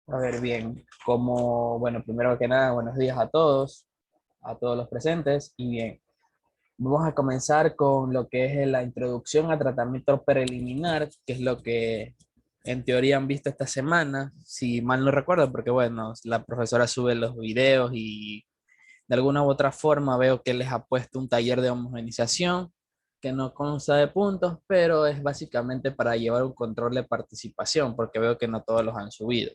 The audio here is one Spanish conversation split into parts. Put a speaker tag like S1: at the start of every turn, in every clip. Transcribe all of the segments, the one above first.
S1: A ver, bien, bueno, primero que nada, buenos días a todos los presentes, y bien, vamos a comenzar con lo que es la introducción a tratamiento preliminar, que es lo que en teoría han visto esta semana, si mal no recuerdo, porque bueno, la profesora sube los videos y de alguna u otra forma veo que les ha puesto un taller de homogenización, que no consta de puntos, pero es básicamente para llevar un control de participación, porque veo que no todos los han subido.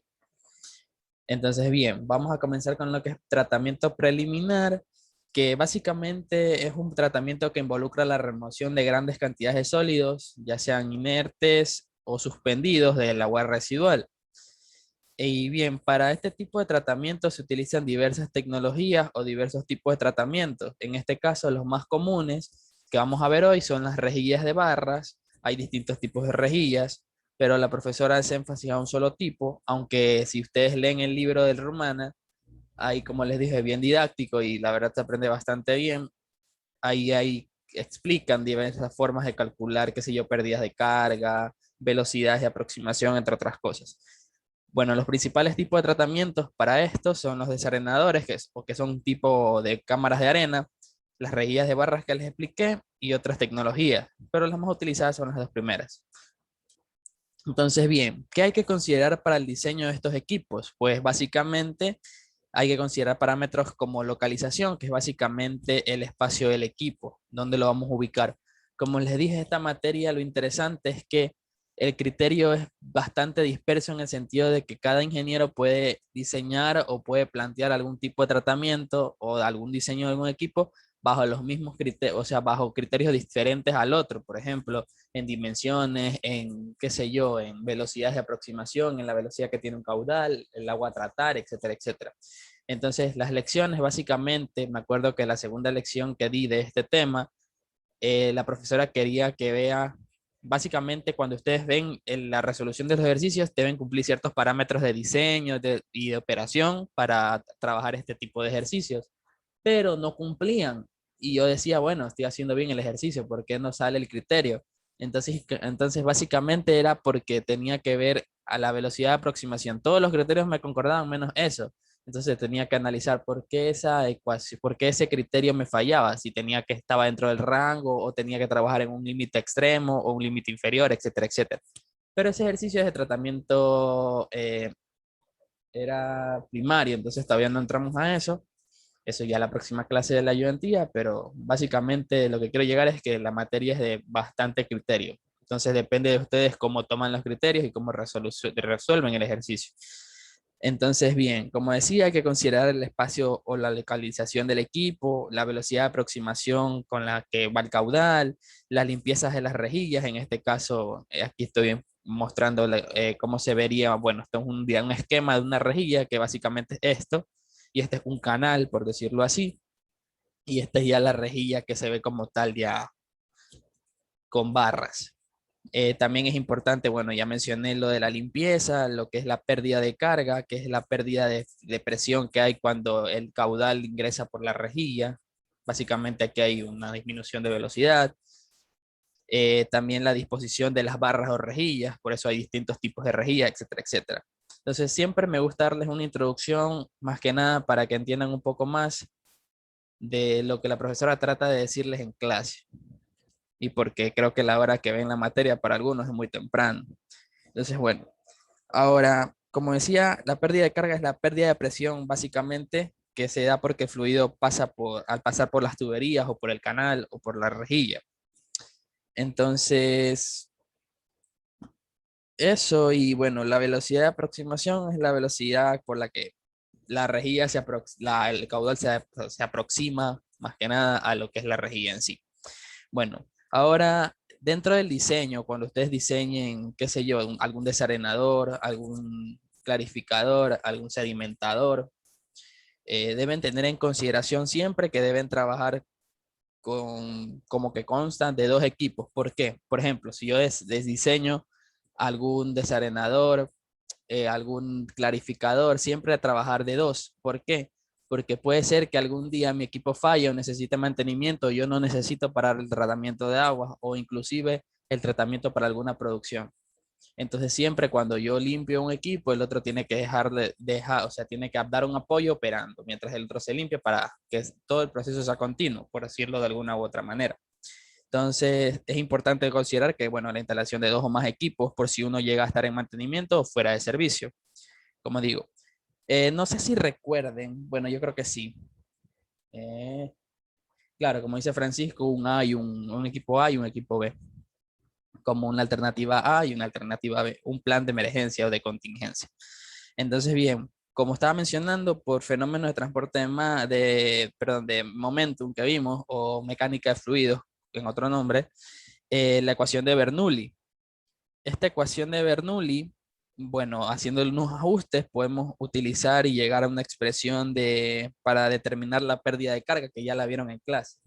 S1: Entonces, bien, vamos a comenzar con lo que es tratamiento preliminar, que básicamente es un tratamiento que involucra la remoción de grandes cantidades de sólidos, ya sean inertes o suspendidos del agua residual. Y bien, para este tipo de tratamiento se utilizan diversas tecnologías o diversos tipos de tratamientos. En este caso, los más comunes que vamos a ver hoy son las rejillas de barras. Hay distintos tipos de rejillas, pero la profesora hace énfasis a un solo tipo, aunque si ustedes leen el libro del Rumana, ahí como les dije, bien didáctico y la verdad se aprende bastante bien. Ahí explican diversas formas de calcular, qué sé yo, pérdidas de carga, velocidades de aproximación, entre otras cosas. Bueno, los principales tipos de tratamientos para esto son los desarenadores, o que son un tipo de cámaras de arena, las rejillas de barras que les expliqué y otras tecnologías, pero las más utilizadas son las dos primeras. Entonces, bien, ¿qué hay que considerar para el diseño de estos equipos? Pues básicamente hay que considerar parámetros como localización, que es básicamente el espacio del equipo, donde lo vamos a ubicar. Como les dije, esta materia lo interesante es que el criterio es bastante disperso en el sentido de que cada ingeniero puede diseñar o puede plantear algún tipo de tratamiento o algún diseño de algún equipo bajo los mismos criterios, o sea, bajo criterios diferentes al otro. Por ejemplo, en dimensiones, en qué sé yo, en velocidades de aproximación, en la velocidad que tiene un caudal, el agua a tratar, etcétera, etcétera. Entonces, las lecciones, básicamente, me acuerdo que la segunda lección que di de este tema, la profesora quería que vea, básicamente, cuando ustedes ven en la resolución de los ejercicios, deben cumplir ciertos parámetros de diseño y de operación para trabajar este tipo de ejercicios, pero no cumplían. Y yo decía, bueno, estoy haciendo bien el ejercicio, ¿por qué no sale el criterio? Entonces básicamente era porque tenía que ver a la velocidad de aproximación. Todos los criterios me concordaban menos eso. Entonces tenía que analizar por qué esa ecuación, por qué ese criterio me fallaba, si tenía que estaba dentro del rango o tenía que trabajar en un límite extremo o un límite inferior, etcétera, etcétera. Pero ese ejercicio de tratamiento era primario, entonces todavía no entramos a eso. Eso ya la próxima clase de la ayudantía, pero básicamente lo que quiero llegar es que la materia es de bastante criterio. Entonces depende de ustedes cómo toman los criterios y cómo resuelven el ejercicio. Entonces, bien, como decía, hay que considerar el espacio o la localización del equipo, la velocidad de aproximación con la que va el caudal, las limpiezas de las rejillas. En este caso, aquí estoy mostrando cómo se vería. Bueno, esto es un esquema de una rejilla que básicamente es esto, y este es un canal, por decirlo así, y esta es ya la rejilla que se ve como tal ya con barras. También es importante, bueno, ya mencioné lo de la limpieza, lo que es la pérdida de carga, que es la pérdida de presión que hay cuando el caudal ingresa por la rejilla. Básicamente aquí hay una disminución de velocidad. También la disposición de las barras o rejillas, por eso hay distintos tipos de rejillas, etcétera, etcétera. Entonces siempre me gusta darles una introducción, más que nada para que entiendan un poco más de lo que la profesora trata de decirles en clase, y porque creo que la hora que ven la materia para algunos es muy temprano. Entonces, bueno, ahora, como decía, la pérdida de carga es la pérdida de presión básicamente que se da porque el fluido al pasar por las tuberías o por el canal o por la rejilla. Entonces, eso, y bueno, la velocidad de aproximación es la velocidad por la que la rejilla el caudal se aproxima más que nada a lo que es la rejilla en sí. Bueno, ahora dentro del diseño, cuando ustedes diseñen, qué sé yo, algún desarenador, algún clarificador, algún sedimentador, deben tener en consideración siempre que deben trabajar como que constan de dos equipos. ¿Por qué? Por ejemplo, si yo diseño algún desarenador, algún clarificador, siempre a trabajar de dos. ¿Por qué? Porque puede ser que algún día mi equipo falle o necesite mantenimiento, yo no necesito parar el tratamiento de agua o inclusive el tratamiento para alguna producción. Entonces siempre cuando yo limpio un equipo, el otro tiene que o sea, tiene que dar un apoyo operando, mientras el otro se limpia para que todo el proceso sea continuo, por decirlo de alguna u otra manera. Entonces es importante considerar que, bueno, la instalación de 2 o más equipos por si uno llega a estar en mantenimiento o fuera de servicio. Como digo, no sé si recuerden, bueno, yo creo que sí. Eh, claro, como dice Francisco, un equipo A y un equipo B, como una alternativa A y una alternativa B, un plan de emergencia o de contingencia. Entonces, bien, como estaba mencionando, por fenómenos de transporte perdón, de momentum que vimos, o mecánica de fluidos, en otro nombre, la ecuación de Bernoulli. Esta ecuación de Bernoulli, bueno, haciendo unos ajustes, podemos utilizar y llegar a una expresión para determinar la pérdida de carga, que ya la vieron en clase.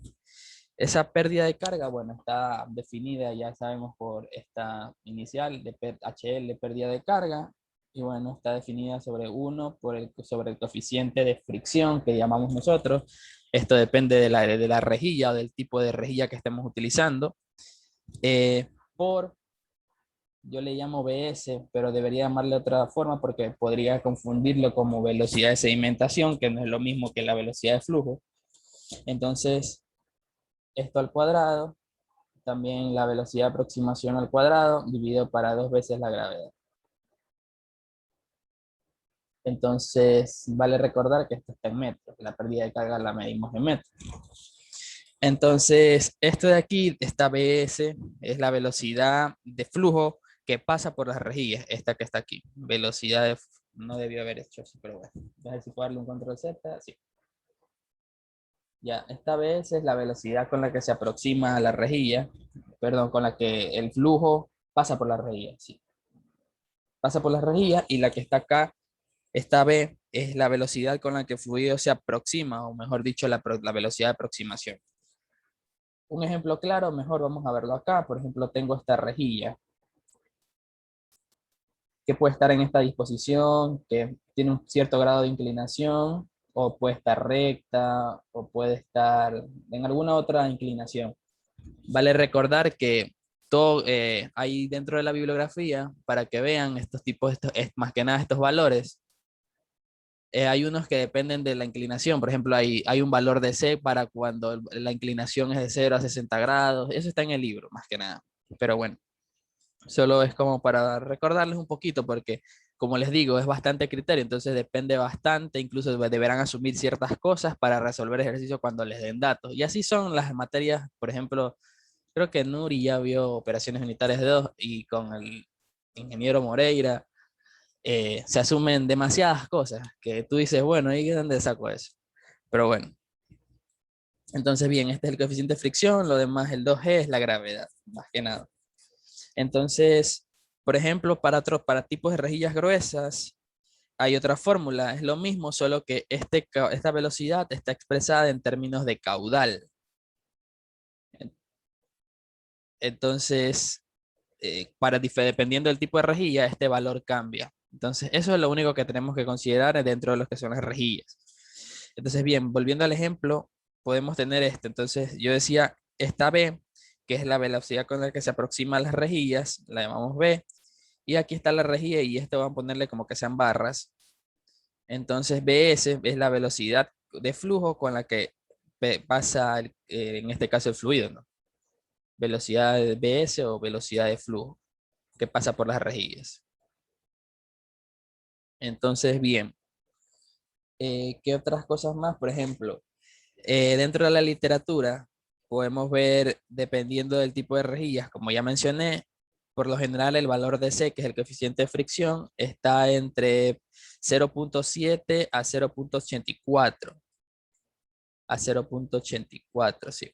S1: Esa pérdida de carga, bueno, está definida, ya sabemos, por esta inicial de HL, pérdida de carga, y bueno, está definida sobre 1 sobre el coeficiente de fricción que llamamos nosotros. Esto depende de la rejilla o del tipo de rejilla que estemos utilizando. Por, yo le llamo BS, pero debería llamarle otra forma porque podría confundirlo como velocidad de sedimentación, que no es lo mismo que la velocidad de flujo. Entonces, esto al cuadrado, también la velocidad de aproximación al cuadrado, dividido para 2 veces la gravedad. Entonces, vale recordar que esto está en metros, la pérdida de carga la medimos en metros. Entonces, esto de aquí, esta BS, es la velocidad de flujo que pasa por las rejillas, esta que está aquí. Velocidad de, no debió haber hecho eso, pero bueno. A ver si puedo darle un control Z, sí. Ya, esta BS es la velocidad con la que se aproxima a la rejilla, perdón, con la que el flujo pasa por la rejilla, sí. Pasa por la rejilla y la que está acá, esta B, es la velocidad con la que el fluido se aproxima, o mejor dicho, la velocidad de aproximación. Un ejemplo claro, mejor vamos a verlo acá. Por ejemplo, tengo esta rejilla que puede estar en esta disposición, que tiene un cierto grado de inclinación, o puede estar recta, o puede estar en alguna otra inclinación. Vale recordar que todo hay dentro de la bibliografía, para que vean estos tipos, más que nada estos valores, hay unos que dependen de la inclinación. Por ejemplo, hay un valor de C para cuando la inclinación es de 0 a 60 grados. Eso está en el libro, más que nada. Pero bueno, solo es como para recordarles un poquito, porque como les digo, es bastante criterio, entonces depende bastante, incluso deberán asumir ciertas cosas para resolver ejercicios cuando les den datos. Y así son las materias, por ejemplo, creo que Nuri ya vio operaciones unitarias de 2 y con el ingeniero Moreira se asumen demasiadas cosas que tú dices, bueno, ¿y de dónde saco eso? Pero bueno, entonces bien, este es el coeficiente de fricción, lo demás, el 2G es la gravedad, más que nada. Entonces, por ejemplo, para tipos de rejillas gruesas, hay otra fórmula, es lo mismo, solo que esta velocidad está expresada en términos de caudal. Entonces, dependiendo del tipo de rejilla, este valor cambia. Entonces, eso es lo único que tenemos que considerar dentro de lo que son las rejillas. Entonces, bien, volviendo al ejemplo, podemos tener este. Entonces, yo decía, esta B, que es la velocidad con la que se aproximan las rejillas, la llamamos B, y aquí está la rejilla y esto vamos a ponerle como que sean barras. Entonces, BS es la velocidad de flujo con la que pasa, en este caso, el fluido, ¿no? Velocidad de BS o velocidad de flujo que pasa por las rejillas. Entonces, bien, ¿qué otras cosas más? Por ejemplo, dentro de la literatura podemos ver, dependiendo del tipo de rejillas, como ya mencioné, por lo general el valor de C, que es el coeficiente de fricción, está entre 0.7 a 0.84. A 0.84, sí.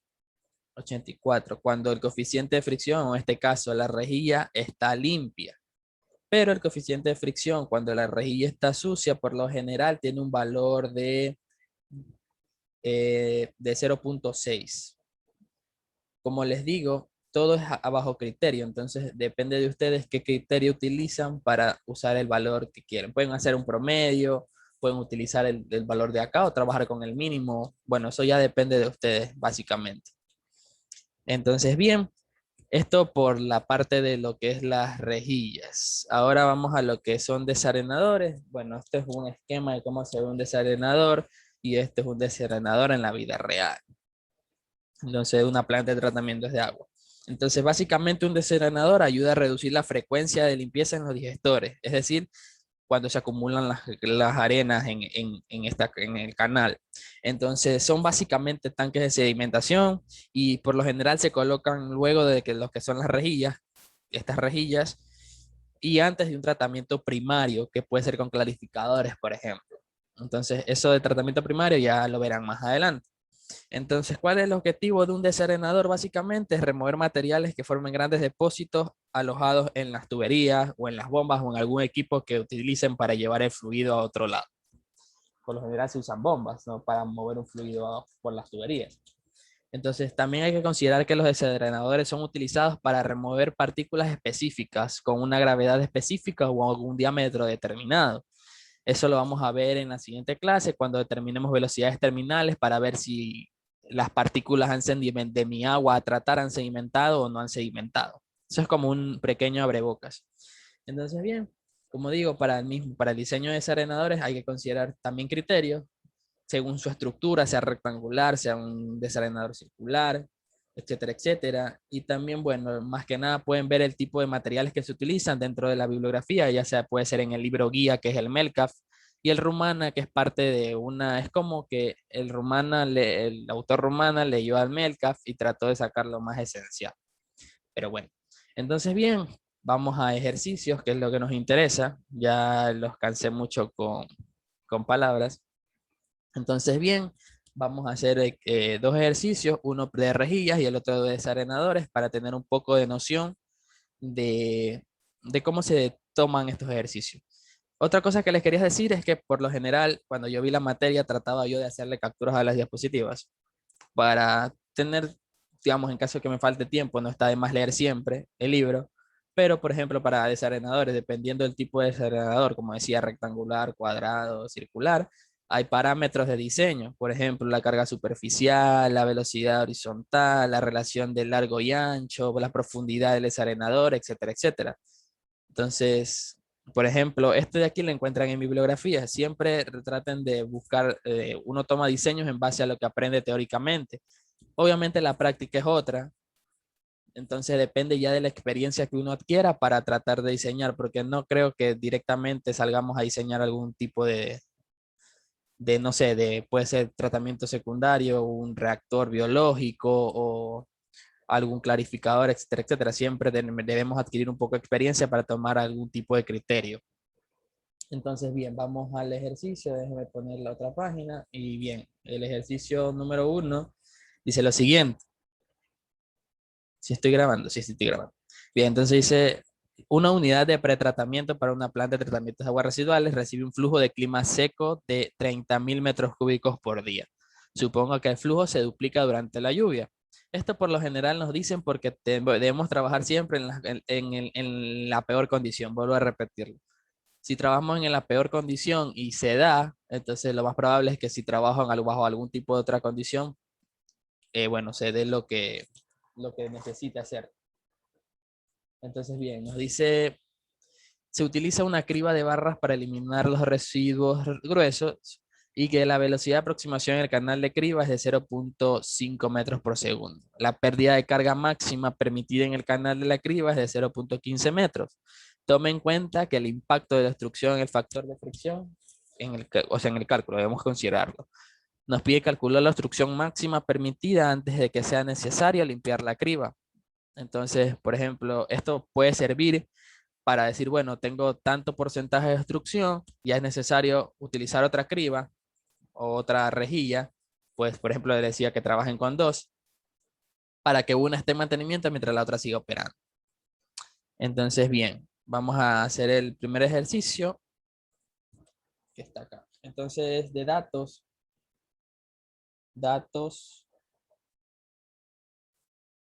S1: 84, cuando el coeficiente de fricción, o en este caso la rejilla, está limpia. Pero el coeficiente de fricción, cuando la rejilla está sucia, por lo general tiene un valor de 0.6. Como les digo, todo es a bajo criterio, entonces depende de ustedes qué criterio utilizan para usar el valor que quieren. Pueden hacer un promedio, pueden utilizar el valor de acá o trabajar con el mínimo. Bueno, eso ya depende de ustedes, básicamente. Entonces, bien, Esto por la parte de lo que es las rejillas. Ahora vamos a lo que son desarenadores. Bueno, este es un esquema de cómo se ve un desarenador y este es un desarenador en la vida real. Entonces, una planta de tratamiento de agua. Entonces, básicamente un desarenador ayuda a reducir la frecuencia de limpieza en los digestores, es decir, cuando se acumulan las arenas en el canal. Entonces, son básicamente tanques de sedimentación y por lo general se colocan luego de que los que son las rejillas, estas rejillas, y antes de un tratamiento primario, que puede ser con clarificadores, por ejemplo. Entonces, eso de tratamiento primario ya lo verán más adelante. Entonces, ¿cuál es el objetivo de un desarenador? Básicamente es remover materiales que formen grandes depósitos alojados en las tuberías o en las bombas o en algún equipo que utilicen para llevar el fluido a otro lado. Por lo general se usan bombas, ¿no? Para mover un fluido por las tuberías. Entonces, también hay que considerar que los desarenadores son utilizados para remover partículas específicas con una gravedad específica o algún diámetro determinado. Eso lo vamos a ver en la siguiente clase cuando determinemos velocidades terminales para ver si las partículas de mi agua a tratar han sedimentado o no han sedimentado. Eso es como un pequeño abrebocas. Entonces, bien, como digo, para el diseño de desarenadores hay que considerar también criterios según su estructura, sea rectangular, sea un desarenador circular, etcétera, etcétera. Y también, bueno, más que nada pueden ver el tipo de materiales que se utilizan dentro de la bibliografía, ya sea puede ser en el libro guía, que es el MELCAF, y el Rumana, que es parte de una, es como que el autor Rumana leyó al MELCAF y trató de sacar lo más esencial. Pero bueno, entonces bien, vamos a ejercicios, que es lo que nos interesa. Ya los cansé mucho con palabras. Entonces, bien, vamos a hacer dos ejercicios, uno de rejillas y el otro de desarenadores para tener un poco de noción de, de cómo se toman estos ejercicios. Otra cosa que les quería decir es que por lo general, cuando yo vi la materia, trataba yo de hacerle capturas a las diapositivas para tener, digamos, en caso de que me falte tiempo, no está de más leer siempre el libro, pero por ejemplo para desarenadores, dependiendo del tipo de desarenador, como decía, rectangular, cuadrado, circular, hay parámetros de diseño, por ejemplo, la carga superficial, la velocidad horizontal, la relación de largo y ancho, la profundidad del desarenador, etcétera, etcétera. Entonces, por ejemplo, este de aquí lo encuentran en bibliografía. Siempre traten de buscar, uno toma diseños en base a lo que aprende teóricamente. Obviamente la práctica es otra, entonces depende ya de la experiencia que uno adquiera para tratar de diseñar, porque no creo que directamente salgamos a diseñar algún tipo no sé, puede ser tratamiento secundario, un reactor biológico o algún clarificador, etcétera, etcétera. Siempre debemos adquirir un poco de experiencia para tomar algún tipo de criterio. Entonces, bien, vamos al ejercicio. Déjeme poner la otra página. Y bien, el ejercicio número 1 dice lo siguiente. Si estoy grabando, sí, sí estoy grabando. Bien, entonces dice, una unidad de pretratamiento para una planta de tratamiento de aguas residuales recibe un flujo de clima seco de 30.000 metros cúbicos por día. Supongo que el flujo se duplica durante la lluvia. Esto por lo general nos dicen porque debemos trabajar siempre en la peor condición. Vuelvo a repetirlo. Si trabajamos en la peor condición y se da, entonces lo más probable es que si trabajo bajo algún tipo de otra condición, bueno, se dé lo que necesita hacer. Entonces, bien, nos dice, se utiliza una criba de barras para eliminar los residuos gruesos y que la velocidad de aproximación en el canal de criba es de 0.5 metros por segundo. La pérdida de carga máxima permitida en el canal de la criba es de 0.15 metros. Tome en cuenta que el impacto de la obstrucción en el factor de fricción, o sea, en el cálculo, debemos considerarlo. Nos pide calcular la obstrucción máxima permitida antes de que sea necesario limpiar la criba. Entonces, por ejemplo, esto puede servir para decir, bueno, tengo tanto porcentaje de obstrucción, ya es necesario utilizar otra criba o otra rejilla, pues por ejemplo le decía que trabajen con dos, para que una esté en mantenimiento mientras la otra siga operando. Entonces, bien, vamos a hacer el primer ejercicio que está acá. Entonces, de datos,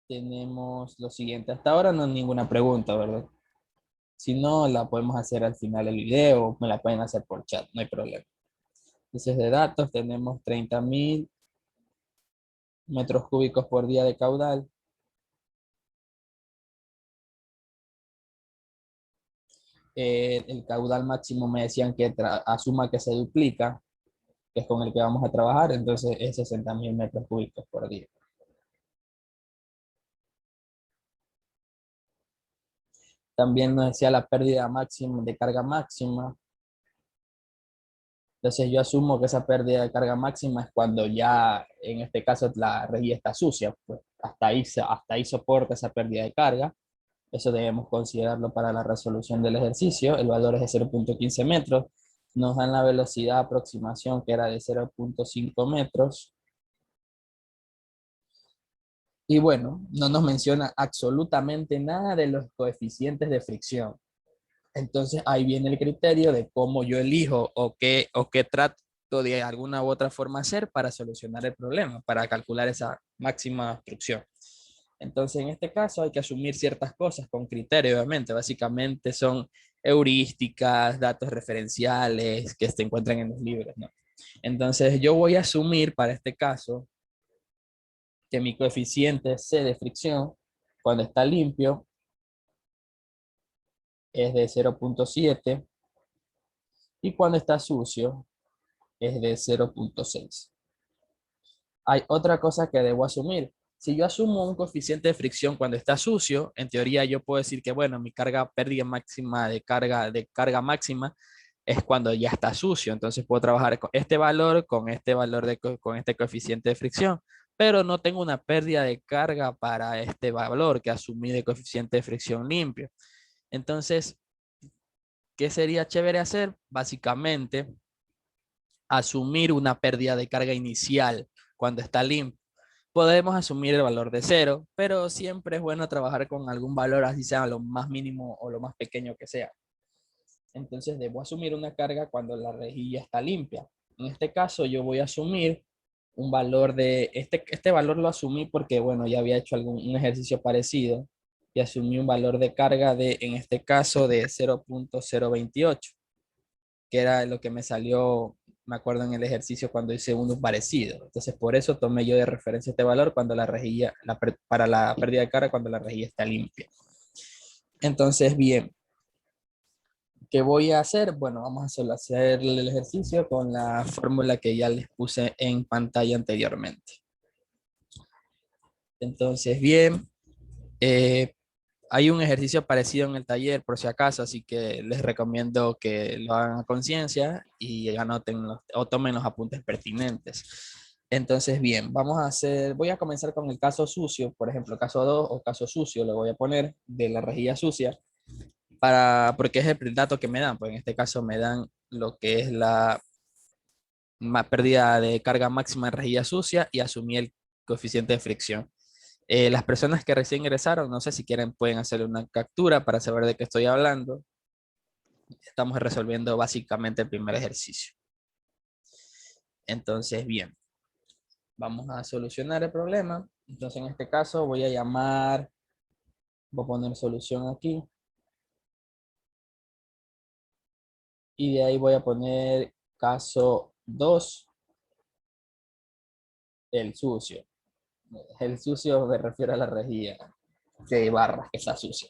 S1: tenemos lo siguiente. Hasta ahora no hay ninguna pregunta, ¿verdad? Si no, la podemos hacer al final del video, me la pueden hacer por chat, no hay problema. Entonces, de datos tenemos 30.000 metros cúbicos por día de caudal. el caudal máximo me decían que asuma que se duplica, que es con el que vamos a trabajar, entonces es 60.000 metros cúbicos por día. También nos decía la pérdida máxima de carga máxima. Entonces yo asumo que esa pérdida de carga máxima es cuando ya, en este caso, la rejilla está sucia, pues hasta ahí soporta esa pérdida de carga. Eso debemos considerarlo para la resolución del ejercicio. El valor es de 0.15 metros. Nos dan la velocidad de aproximación que era de 0.5 metros. Y bueno, no nos menciona absolutamente nada de los coeficientes de fricción. Entonces ahí viene el criterio de cómo yo elijo o qué trato de alguna u otra forma hacer para solucionar el problema, para calcular esa máxima fricción. Entonces en este caso hay que asumir ciertas cosas con criterio, obviamente. Básicamente son heurísticas, datos referenciales que se encuentran en los libros, ¿no? Entonces yo voy a asumir para este caso que mi coeficiente C de fricción cuando está limpio es de 0.7 y cuando está sucio es de 0.6. Hay otra cosa que debo asumir. Si yo asumo un coeficiente de fricción cuando está sucio, en teoría yo puedo decir que, bueno, mi pérdida máxima de carga máxima es cuando ya está sucio. Entonces puedo trabajar con este valor con este coeficiente de fricción, pero no tengo una pérdida de carga para este valor que asumí de coeficiente de fricción limpio. Entonces, ¿qué sería chévere hacer? Básicamente, asumir una pérdida de carga inicial cuando está limpio. Podemos asumir el valor de cero, pero siempre es bueno trabajar con algún valor, así sea lo más mínimo o lo más pequeño que sea. Entonces debo asumir una carga cuando la rejilla está limpia. En este caso yo voy a asumir un valor este valor lo asumí porque, bueno, ya había hecho un ejercicio parecido y asumí un valor de carga en este caso, de 0.028, que era lo que me salió, me acuerdo en el ejercicio cuando hice uno parecido. Entonces, por eso tomé yo de referencia este valor cuando la rejilla, para la pérdida de carga cuando la rejilla está limpia. Entonces, bien, ¿qué voy a hacer? Bueno, vamos a solo hacer el ejercicio con la fórmula que ya les puse en pantalla anteriormente. Entonces, bien, eh, hay un ejercicio parecido en el taller, por si acaso, así que les recomiendo que lo hagan a conciencia y anoten o tomen los apuntes pertinentes. Entonces, bien, voy a comenzar con el caso sucio, por ejemplo, caso 2 o caso sucio, lo voy a poner de la rejilla sucia, porque es el dato que me dan, pues en este caso me dan lo que es la pérdida de carga máxima en rejilla sucia y asumí el coeficiente de fricción. Las personas que recién ingresaron, no sé si quieren, pueden hacer una captura para saber de qué estoy hablando. Estamos resolviendo básicamente el primer ejercicio. Entonces, bien, vamos a solucionar el problema. Entonces, en este caso voy a poner solución aquí. Y de ahí voy a poner caso 2, el sucio. El sucio me refiero a la rejilla de barras que está sucia.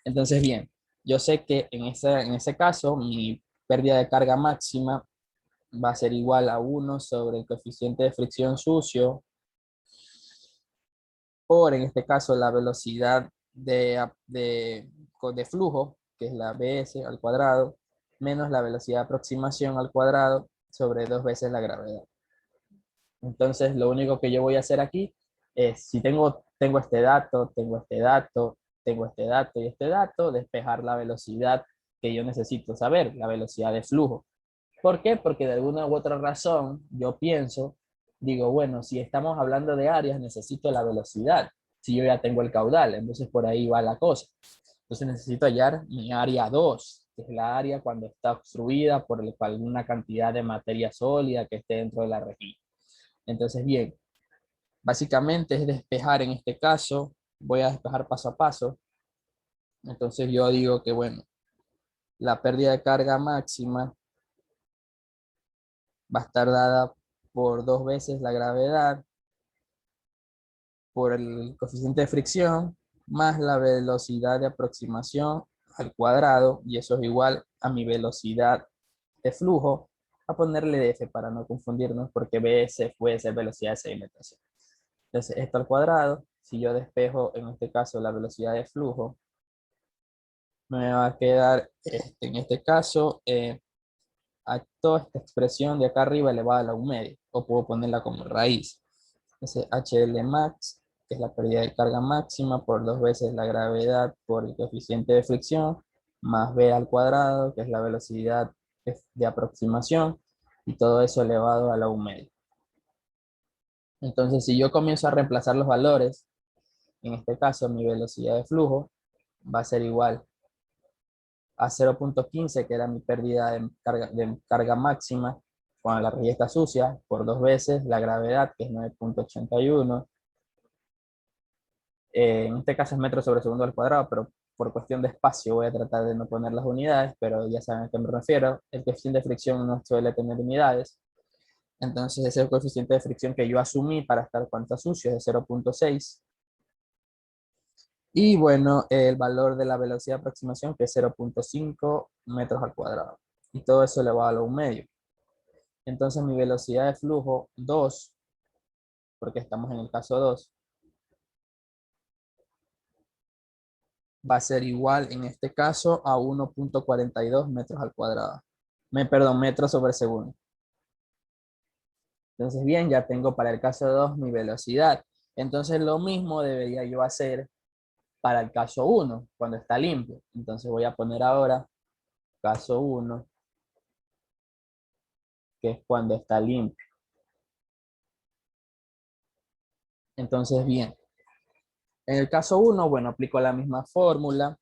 S1: Entonces, bien, yo sé que en ese caso mi pérdida de carga máxima va a ser igual a 1 sobre el coeficiente de fricción sucio por, en este caso, la velocidad de flujo, que es la Bs al cuadrado, menos la velocidad de aproximación al cuadrado sobre 2 veces la gravedad. Entonces, lo único que yo voy a hacer aquí es, si tengo este dato, tengo este dato, tengo este dato y este dato, despejar la velocidad que yo necesito saber, la velocidad de flujo. ¿Por qué? Porque de alguna u otra razón yo digo, bueno, si estamos hablando de áreas, necesito la velocidad. Si yo ya tengo el caudal, entonces por ahí va la cosa. Entonces necesito hallar mi área 2, que es la área cuando está obstruida por alguna cantidad de materia sólida que esté dentro de la rejilla. Entonces, bien, básicamente es despejar en este caso, voy a despejar paso a paso. Entonces yo digo que, bueno, la pérdida de carga máxima va a estar dada por 2 veces la gravedad, por el coeficiente de fricción, más la velocidad de aproximación al cuadrado, y eso es igual a mi velocidad de flujo, a ponerle df para no confundirnos, porque bs puede ser velocidad de sedimentación. Entonces, esto al cuadrado, si yo despejo en este caso la velocidad de flujo, me va a quedar en este caso a toda esta expresión de acá arriba elevada a la un medio, o puedo ponerla como raíz. Entonces, HL max, que es la pérdida de carga máxima por 2 veces la gravedad por el coeficiente de fricción, más b al cuadrado, que es la velocidad de aproximación, y todo eso elevado a la un medio. Entonces, si yo comienzo a reemplazar los valores, en este caso mi velocidad de flujo va a ser igual a 0.15, que era mi pérdida de carga máxima cuando la rejilla está sucia, por 2 veces la gravedad, que es 9.81. En este caso es metros sobre segundo al cuadrado, pero por cuestión de espacio voy a tratar de no poner las unidades, pero ya saben a qué me refiero. El coeficiente de fricción no suele tener unidades. Entonces ese es el coeficiente de fricción que yo asumí para estar cuando está sucio, es de 0.6. Y bueno, el valor de la velocidad de aproximación, que es 0.5 metros al cuadrado. Y todo eso elevado a lo un medio. Entonces mi velocidad de flujo 2, porque estamos en el caso 2, va a ser igual en este caso a 1.42 metros al cuadrado. Perdón, metros sobre segundo. Entonces bien, ya tengo para el caso 2 mi velocidad. Entonces lo mismo debería yo hacer para el caso 1, cuando está limpio. Entonces voy a poner ahora caso 1, que es cuando está limpio. Entonces bien, en el caso 1, bueno, aplico la misma fórmula,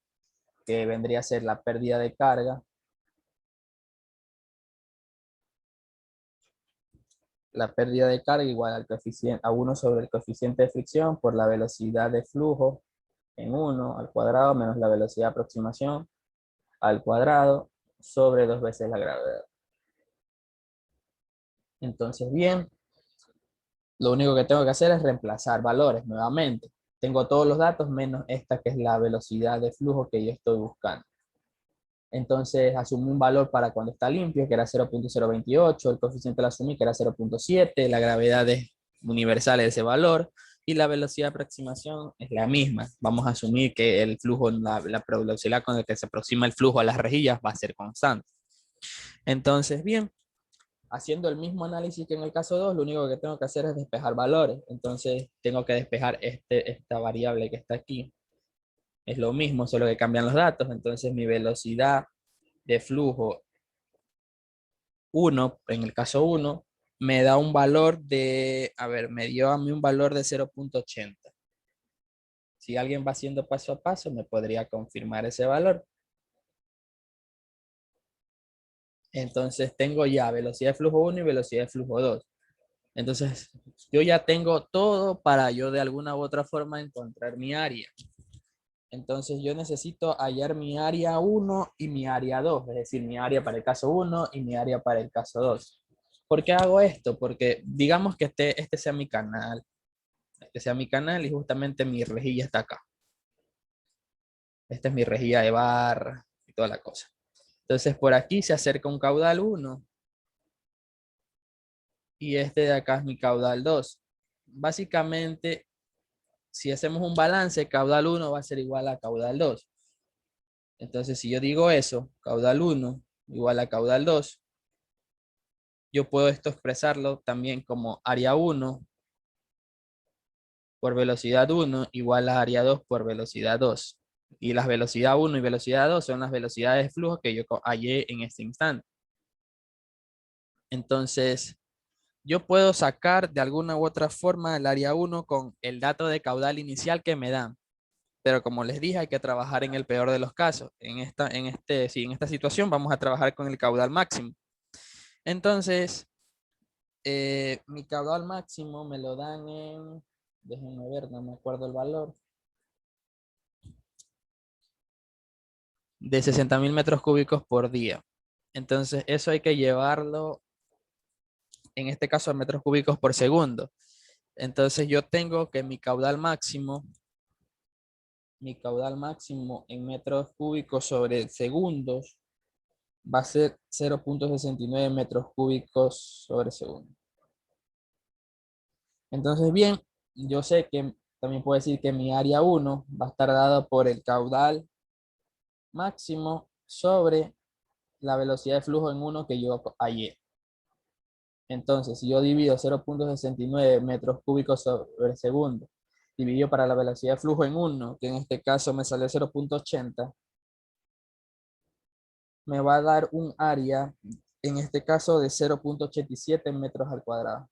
S1: que vendría a ser la pérdida de carga. La pérdida de carga igual al coeficiente, a 1 sobre el coeficiente de fricción por la velocidad de flujo en 1 al cuadrado menos la velocidad de aproximación al cuadrado sobre 2 veces la gravedad. Entonces, bien, lo único que tengo que hacer es reemplazar valores nuevamente. Tengo todos los datos menos esta que es la velocidad de flujo que yo estoy buscando. Entonces asumí un valor para cuando está limpio, que era 0.028, el coeficiente lo asumí que era 0.7, la gravedad es universal de ese valor, y la velocidad de aproximación es la misma. Vamos a asumir que el flujo, la velocidad con la que se aproxima el flujo a las rejillas va a ser constante. Entonces, bien, haciendo el mismo análisis que en el caso 2, lo único que tengo que hacer es despejar valores. Entonces, tengo que despejar esta variable que está aquí. Es lo mismo, solo que cambian los datos. Entonces, mi velocidad de flujo 1, en el caso 1, me da un valor de, a ver, me dio a mí un valor de 0.80. Si alguien va haciendo paso a paso, me podría confirmar ese valor. Entonces tengo ya velocidad de flujo 1 y velocidad de flujo 2. Entonces yo ya tengo todo para yo de alguna u otra forma encontrar mi área. Entonces yo necesito hallar mi área 1 y mi área 2, es decir, mi área para el caso 1 y mi área para el caso 2. ¿Por qué hago esto? Porque digamos que este sea mi canal, y justamente mi rejilla está acá. Esta es mi rejilla de barra y toda la cosa. Entonces por aquí se acerca un caudal 1 y este de acá es mi caudal 2. Básicamente, si hacemos un balance, caudal 1 va a ser igual a caudal 2. Entonces si yo digo eso, caudal 1 igual a caudal 2, yo puedo esto expresarlo también como área 1 por velocidad 1 igual a área 2 por velocidad 2. Y las velocidad 1 y velocidad 2 son las velocidades de flujo que yo hallé en este instante. Entonces, yo puedo sacar de alguna u otra forma el área 1 con el dato de caudal inicial que me dan. Pero como les dije, hay que trabajar en el peor de los casos. En esta situación vamos a trabajar con el caudal máximo. Entonces, mi caudal máximo me lo dan en, déjenme ver, no me acuerdo el valor, de 60.000 metros cúbicos por día. Entonces, eso hay que llevarlo, en este caso, a metros cúbicos por segundo. Entonces, yo tengo que mi caudal máximo mi caudal máximo en metros cúbicos sobre segundos va a ser 0,69 metros cúbicos sobre segundo. Entonces, bien, yo sé que también puedo decir que mi área 1 va a estar dada por el caudal máximo sobre la velocidad de flujo en 1 que yo hallé. Entonces, si yo divido 0,69 metros cúbicos sobre segundo, dividido para la velocidad de flujo en 1, que en este caso me sale 0,80, me va a dar un área, en este caso de 0,87 metros al cuadrado.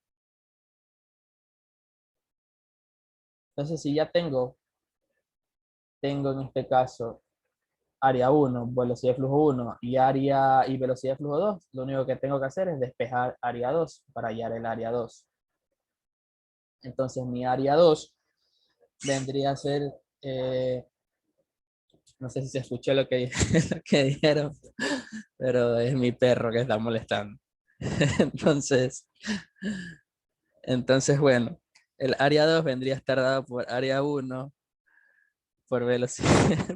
S1: Entonces, si ya tengo en este caso área 1, velocidad de flujo 1 y velocidad de flujo 2, lo único que tengo que hacer es despejar área 2 para hallar el área 2. Entonces, mi área 2 vendría a ser, no sé si se escuchó lo que, lo que dijeron, pero es mi perro que está molestando. Entonces, bueno, el área 2 vendría a estar dado por área 1 por velocidad,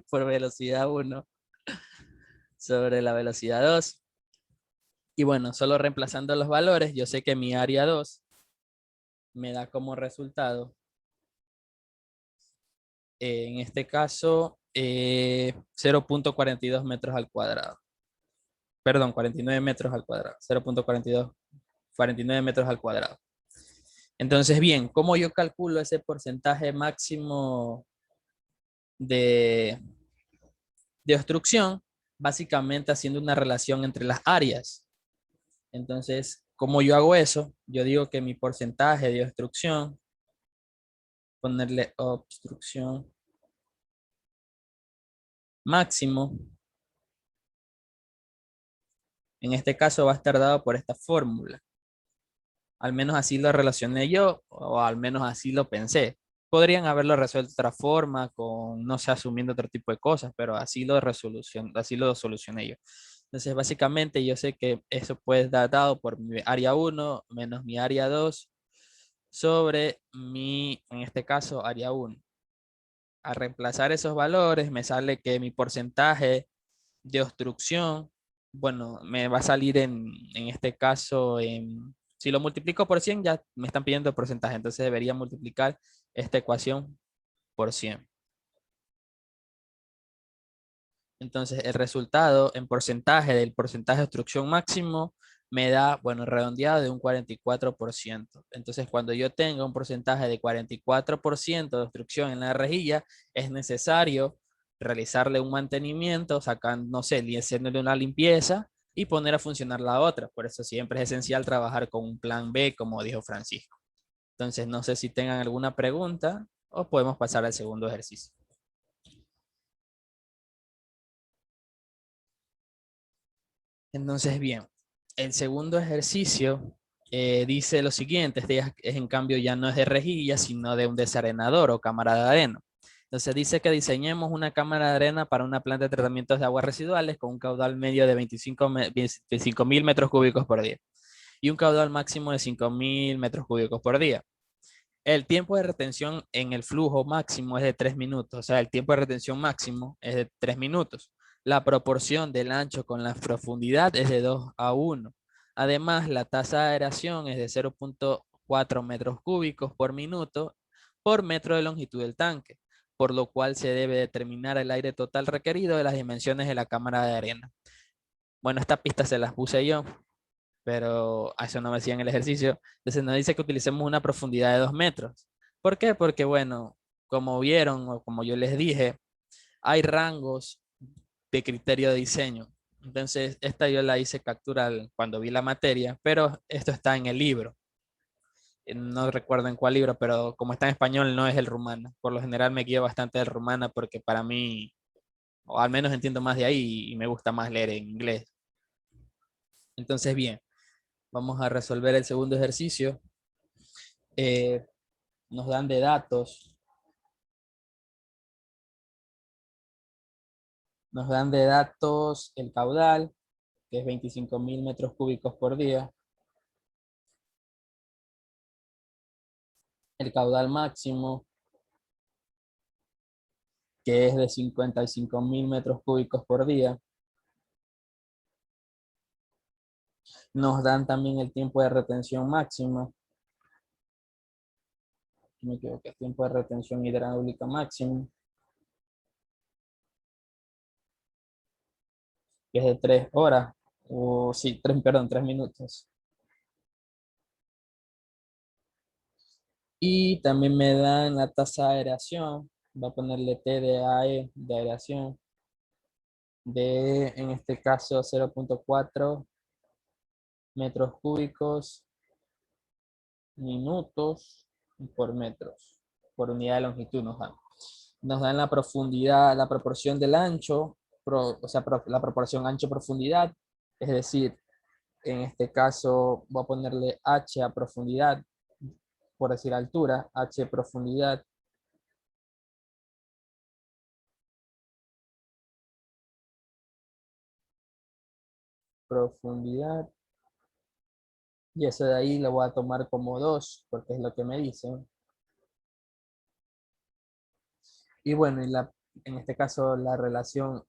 S1: por velocidad 1 sobre la velocidad 2. Y bueno, solo reemplazando los valores, yo sé que mi área 2 me da como resultado, en este caso, 0,42 metros al cuadrado. Perdón, 49 metros al cuadrado. 0,49 metros al cuadrado. Entonces, bien, ¿cómo yo calculo ese porcentaje máximo de, de obstrucción? Básicamente haciendo una relación entre las áreas. Entonces, ¿cómo yo hago eso? Yo digo que mi porcentaje de obstrucción, ponerle obstrucción máximo, en este caso va a estar dado por esta fórmula. Al menos así lo relacioné yo, o al menos así lo pensé. Podrían haberlo resuelto de otra forma, con, no sé, asumiendo otro tipo de cosas, pero así lo solucioné yo. Entonces, básicamente, yo sé que eso puede dar dado por mi área 1 menos mi área 2 sobre mi, en este caso, área 1. Al reemplazar esos valores, me sale que mi porcentaje de obstrucción, bueno, me va a salir en este caso, si lo multiplico por 100 ya me están pidiendo el porcentaje, entonces debería multiplicar esta ecuación por 100. Entonces el resultado en porcentaje del porcentaje de obstrucción máximo me da, bueno, redondeado de un 44%. Entonces cuando yo tenga un porcentaje de 44% de obstrucción en la rejilla, es necesario realizarle un mantenimiento, sacando, no sé, haciéndole una limpieza y poner a funcionar la otra. Por eso siempre es esencial trabajar con un plan B, como dijo Francisco. Entonces no sé si tengan alguna pregunta o podemos pasar al segundo ejercicio. Entonces, bien, el segundo ejercicio dice lo siguiente, este es en cambio ya no es de rejilla, sino de un desarenador o cámara de arena. Entonces dice que diseñemos una cámara de arena para una planta de tratamientos de aguas residuales con un caudal medio de 25.000 metros cúbicos por día y un caudal máximo de 5.000 metros cúbicos por día. El tiempo de retención en el flujo máximo es de 3 minutos, o sea, el tiempo de retención máximo es de 3 minutos. La proporción del ancho con la profundidad es de 2:1. Además, la tasa de aeración es de 0,4 metros cúbicos por minuto por metro de longitud del tanque, por lo cual se debe determinar el aire total requerido de las dimensiones de la cámara de arena. Bueno, esta pista se las puse yo, pero a eso no me hacían el ejercicio. Entonces nos dice que utilicemos una profundidad de 2 metros. ¿Por qué? Porque, bueno, como vieron o como yo les dije, hay rangos de criterio de diseño. Entonces, esta yo la hice captura cuando vi la materia, pero esto está en el libro. No recuerdo en cuál libro, pero como está en español, no es el rumano. Por lo general me guío bastante del rumano porque para mí, o al menos entiendo más de ahí y me gusta más leer en inglés. Entonces, bien, vamos a resolver el segundo ejercicio. Eh, nos dan de datos, el caudal, que es 25.000 metros cúbicos por día, el caudal máximo, que es de 55.000 metros cúbicos por día. Nos dan también el tiempo de retención máximo. No me equivoco, el tiempo de retención hidráulica máximo, que es de 3 horas, o sí, 3, perdón, 3 minutos. Y también me dan la tasa de aireación, voy a ponerle TDAE de aireación, de en este caso 0.4 metros cúbicos minutos por metros, por unidad de longitud nos dan. Nos dan la profundidad, la proporción del ancho, o sea, la proporción ancho-profundidad, es decir, en este caso voy a ponerle H a profundidad, por decir altura, H profundidad, profundidad, y eso de ahí lo voy a tomar como 2, porque es lo que me dicen. Y bueno, en este caso la relación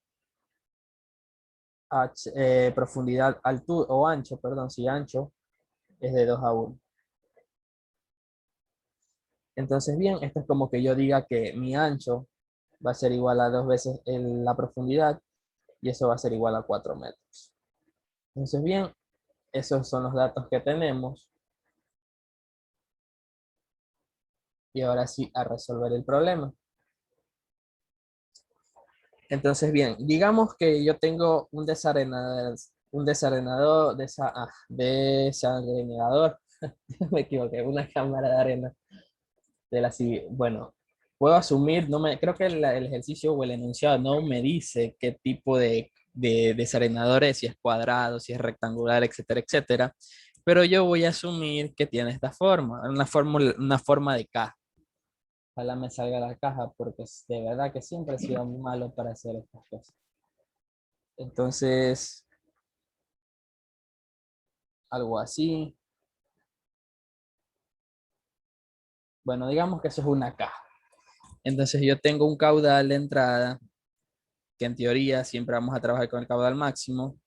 S1: H, profundidad, altura, o ancho, perdón, si ancho, es de 2 a 1. Entonces, bien, esto es como que yo diga que mi ancho va a ser igual a 2 veces la profundidad, y eso va a ser igual a 4 metros. Entonces, bien, esos son los datos que tenemos. Y ahora sí, a resolver el problema. Entonces, bien, digamos que yo tengo un desarenador, desarenador, me equivoqué, una cámara de arena de la bueno, puedo asumir, creo que el ejercicio o el enunciado no me dice qué tipo de desarenador es, si es cuadrado, si es rectangular, etcétera, etcétera, pero yo voy a asumir que tiene esta forma, una forma de caja. Ojalá me salga la caja porque de verdad que siempre he sido muy malo para hacer estas cosas. Entonces, algo así. Bueno, digamos que eso es una caja. Entonces yo tengo un caudal de entrada, que en teoría siempre vamos a trabajar con el caudal máximo.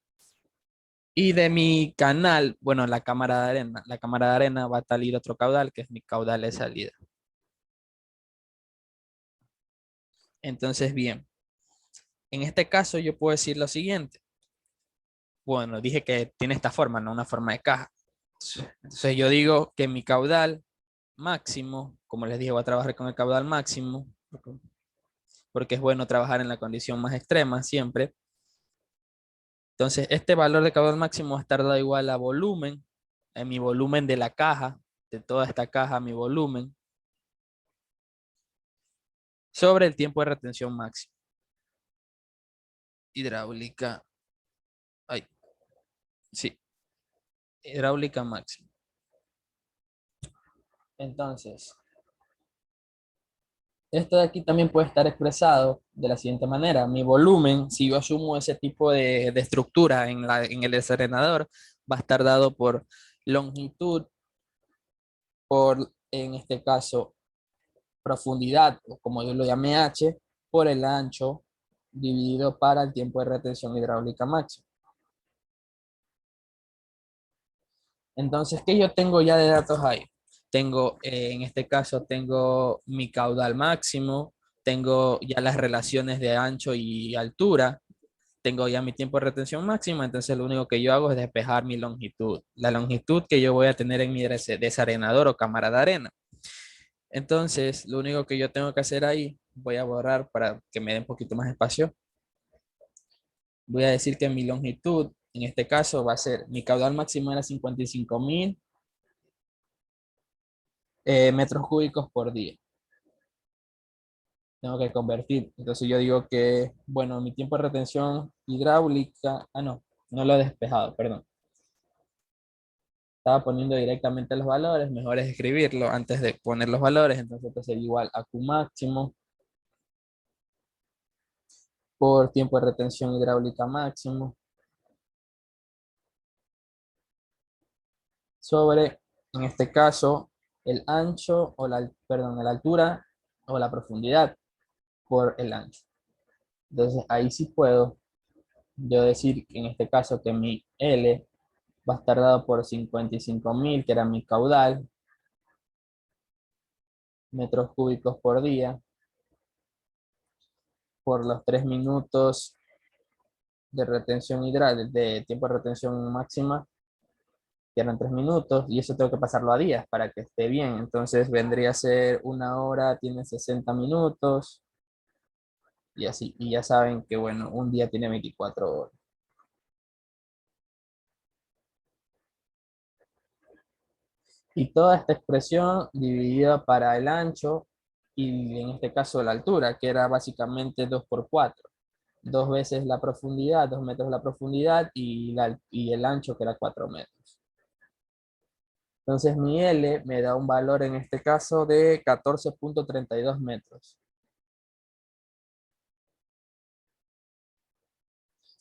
S1: Y de mi canal, bueno, la cámara de arena va a salir otro caudal, que es mi caudal de salida. Entonces, bien, en este caso yo puedo decir lo siguiente. Bueno, dije que tiene esta forma, no una forma de caja. Entonces yo digo que mi caudal máximo, como les dije, voy a trabajar con el caudal máximo, porque es bueno trabajar en la condición más extrema siempre. Entonces, este valor de caudal máximo va a estar dado igual a volumen, en mi volumen de la caja, de toda esta caja, mi volumen, sobre el tiempo de retención máximo. Hidráulica, ay, sí, hidráulica máxima. Entonces, esto de aquí también puede estar expresado de la siguiente manera. Mi volumen, si yo asumo ese tipo de estructura en el desarenador, va a estar dado por longitud, por, en este caso, profundidad, o como yo lo llamé H, por el ancho dividido para el tiempo de retención hidráulica máximo. Entonces, ¿qué yo tengo ya de datos ahí? Tengo, en este caso, tengo mi caudal máximo, tengo ya las relaciones de ancho y altura, tengo ya mi tiempo de retención máxima, entonces lo único que yo hago es despejar mi longitud, la longitud que yo voy a tener en mi desarenador o cámara de arena. Entonces, lo único que yo tengo que hacer ahí, voy a borrar para que me dé un poquito más espacio. Voy a decir que mi longitud, en este caso, va a ser, mi caudal máximo era 55.000 metros cúbicos por día. Tengo que convertir. Entonces yo digo que, bueno, mi tiempo de retención hidráulica, no lo he despejado, perdón. Estaba poniendo directamente los valores, mejor es escribirlo antes de poner los valores, entonces esto sería igual a Q máximo por tiempo de retención hidráulica máximo sobre, en este caso, el ancho o la altura o la profundidad. por el ancho. Entonces ahí sí puedo yo decir en este caso que mi L va a estar dado por 55.000, que era mi caudal, metros cúbicos por día, por los 3 minutos de retención hidráulica, de tiempo de retención máxima, que eran 3 minutos, y eso tengo que pasarlo a días para que esté bien. Entonces vendría a ser una hora, tiene 60 minutos, y así. Y ya saben que, bueno, un día tiene 24 horas. Y toda esta expresión dividida para el ancho y en este caso la altura, que era básicamente 2 por 4. Dos veces la profundidad, 2 metros la profundidad y el ancho que era 4 metros. Entonces mi L me da un valor en este caso de 14.32 metros.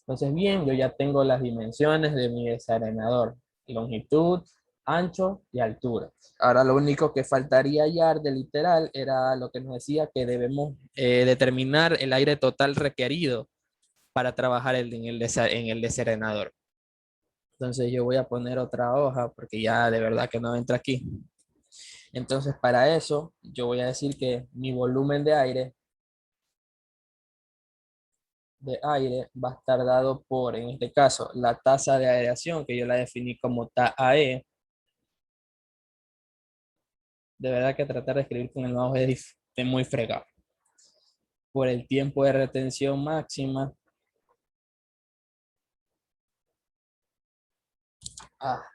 S1: Entonces bien, yo ya tengo las dimensiones de mi desarenador, longitud, ancho y altura. Ahora lo único que faltaría hallar de literal era lo que nos decía que debemos determinar el aire total requerido para trabajar en el desarenador. Entonces yo voy a poner otra hoja porque ya de verdad que no entra aquí. Entonces para eso yo voy a decir que mi volumen de aire va a estar dado por, en este caso, la tasa de aireación, que yo la definí como TAE. De verdad que tratar de escribir con el mouse es muy fregado. Por el tiempo de retención máxima.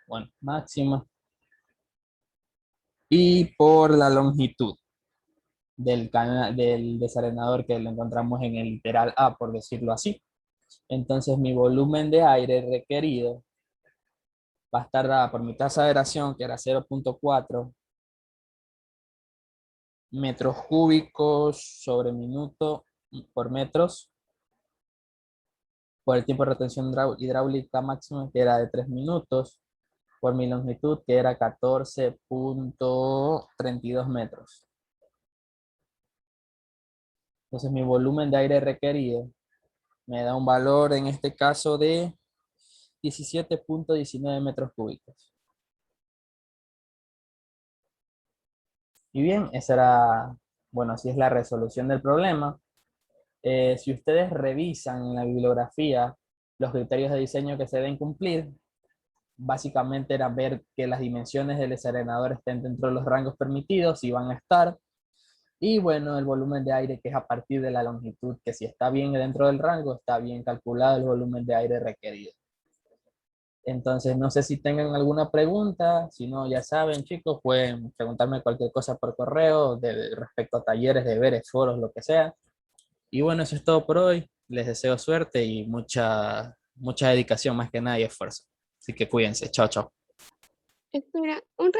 S1: Bueno, máxima. Y por la longitud del desarenador que lo encontramos en el literal A, por decirlo así. Entonces mi volumen de aire requerido va a estar dada por mi tasa de aeración, que era 0.4 metros cúbicos sobre minuto por metros, por el tiempo de retención hidráulica máxima, que era de 3 minutos, por mi longitud, que era 14.32 metros. Entonces mi volumen de aire requerido me da un valor en este caso de 17.19 metros cúbicos. Y bien, esa era, bueno, así es la resolución del problema. Si ustedes revisan en la bibliografía los criterios de diseño que se deben cumplir, básicamente era ver que las dimensiones del desarenador estén dentro de los rangos permitidos y van a estar. Y bueno, el volumen de aire que es a partir de la longitud, que si está bien dentro del rango, está bien calculado el volumen de aire requerido. Entonces, no sé si tengan alguna pregunta, si no, ya saben, chicos, pueden preguntarme cualquier cosa por correo respecto a talleres, deberes, foros, lo que sea. Y bueno, eso es todo por hoy. Les deseo suerte y mucha dedicación más que nada y esfuerzo. Así que cuídense. Chao, chao.
S2: Espera, un